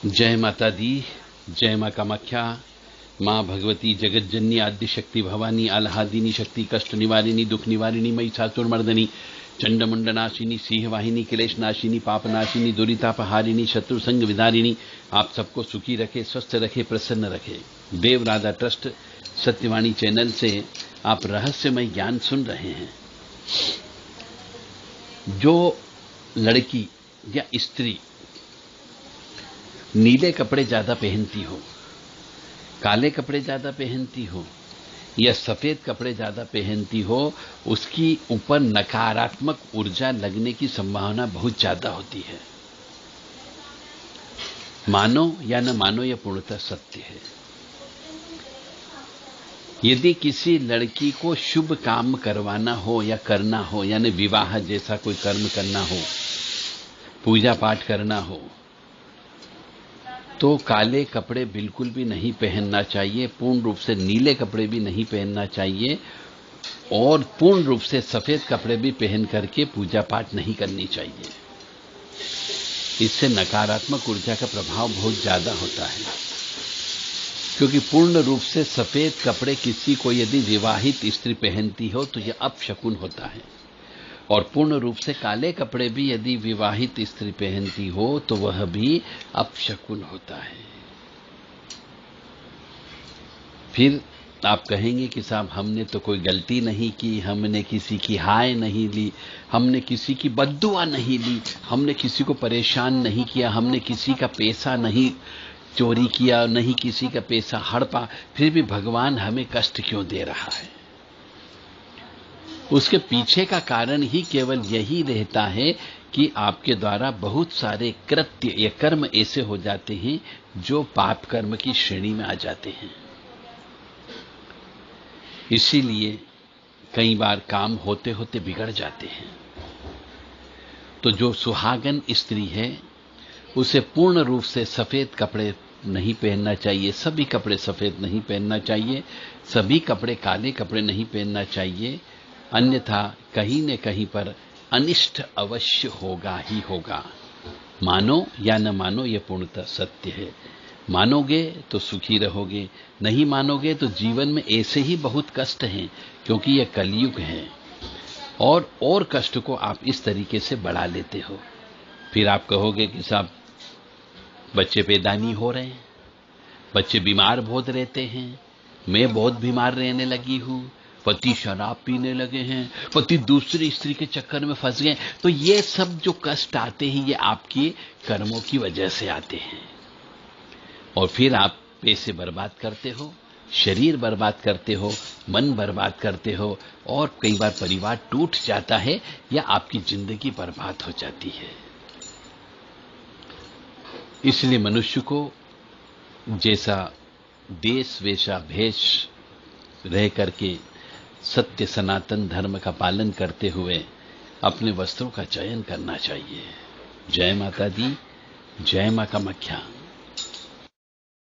जय माता दी, जय माँ कामाख्या। माँ भगवती जगज्जननी आद्य शक्ति भवानी आल्हादिनी शक्ति कष्ट निवारिणी दुख निवारिणी महिषासुर मर्दनी चंडमुंड नाशिनी सिंहवाहिनी क्लेश नाशिनी पाप नाशिनी दुरितापहारिणी शत्रु संग विदारिणी आप सबको सुखी रखे, स्वस्थ रखे, प्रसन्न रखे। देव राधा ट्रस्ट सत्यवाणी चैनल से आप रहस्यमय ज्ञान सुन रहे हैं। जो लड़की या स्त्री नीले कपड़े ज्यादा पहनती हो, काले कपड़े ज्यादा पहनती हो या सफेद कपड़े ज्यादा पहनती हो, उसकी ऊपर नकारात्मक ऊर्जा लगने की संभावना बहुत ज्यादा होती है। मानो या न मानो, यह पूर्णतः सत्य है। यदि किसी लड़की को शुभ काम करवाना हो या करना हो, यानी विवाह जैसा कोई कर्म करना हो, पूजा पाठ करना हो, तो काले कपड़े बिल्कुल भी नहीं पहनना चाहिए, पूर्ण रूप से नीले कपड़े भी नहीं पहनना चाहिए और पूर्ण रूप से सफेद कपड़े भी पहन करके पूजा पाठ नहीं करनी चाहिए। इससे नकारात्मक ऊर्जा का प्रभाव बहुत ज्यादा होता है, क्योंकि पूर्ण रूप से सफेद कपड़े किसी को यदि विवाहित स्त्री पहनती हो तो यह अपशकुन होता है, और पूर्ण रूप से काले कपड़े भी यदि विवाहित स्त्री पहनती हो तो वह भी अपशकुन होता है। फिर आप कहेंगे कि साहब हमने तो कोई गलती नहीं की, हमने किसी की हाय नहीं ली, हमने किसी की बद्दुआ नहीं ली, हमने किसी को परेशान नहीं किया, हमने किसी का पैसा नहीं चोरी किया, नहीं किसी का पैसा हड़पा, फिर भी भगवान हमें कष्ट क्यों दे रहा है? उसके पीछे का कारण ही केवल यही रहता है कि आपके द्वारा बहुत सारे कृत्य या कर्म ऐसे हो जाते हैं जो पाप कर्म की श्रेणी में आ जाते हैं। इसीलिए कई बार काम होते होते बिगड़ जाते हैं। तो जो सुहागन स्त्री है उसे पूर्ण रूप से सफेद कपड़े नहीं पहनना चाहिए, सभी कपड़े सफेद नहीं पहनना चाहिए, सभी कपड़े काले कपड़े नहीं पहनना चाहिए, अन्यथा कहीं न कहीं पर अनिष्ट अवश्य होगा ही होगा। मानो या न मानो, यह पूर्णतः सत्य है। मानोगे तो सुखी रहोगे, नहीं मानोगे तो जीवन में ऐसे ही बहुत कष्ट हैं, क्योंकि यह कलयुग है और कष्ट को आप इस तरीके से बढ़ा लेते हो। फिर आप कहोगे कि साहब बच्चे पैदा नहीं हो रहे हैं, बच्चे बीमार बहुत रहते हैं, मैं बहुत बीमार रहने लगी हूं, पति शराब पीने लगे हैं, पति दूसरी स्त्री के चक्कर में फंस गए। तो ये सब जो कष्ट आते हैं ये आपके कर्मों की वजह से आते हैं, और फिर आप पैसे बर्बाद करते हो, शरीर बर्बाद करते हो, मन बर्बाद करते हो, और कई बार परिवार टूट जाता है या आपकी जिंदगी बर्बाद हो जाती है। इसलिए मनुष्य को जैसा देश वैसा भेष रह करके सत्य सनातन धर्म का पालन करते हुए अपने वस्त्रों का चयन करना चाहिए। जय माता दी, जय मां कामाख्या।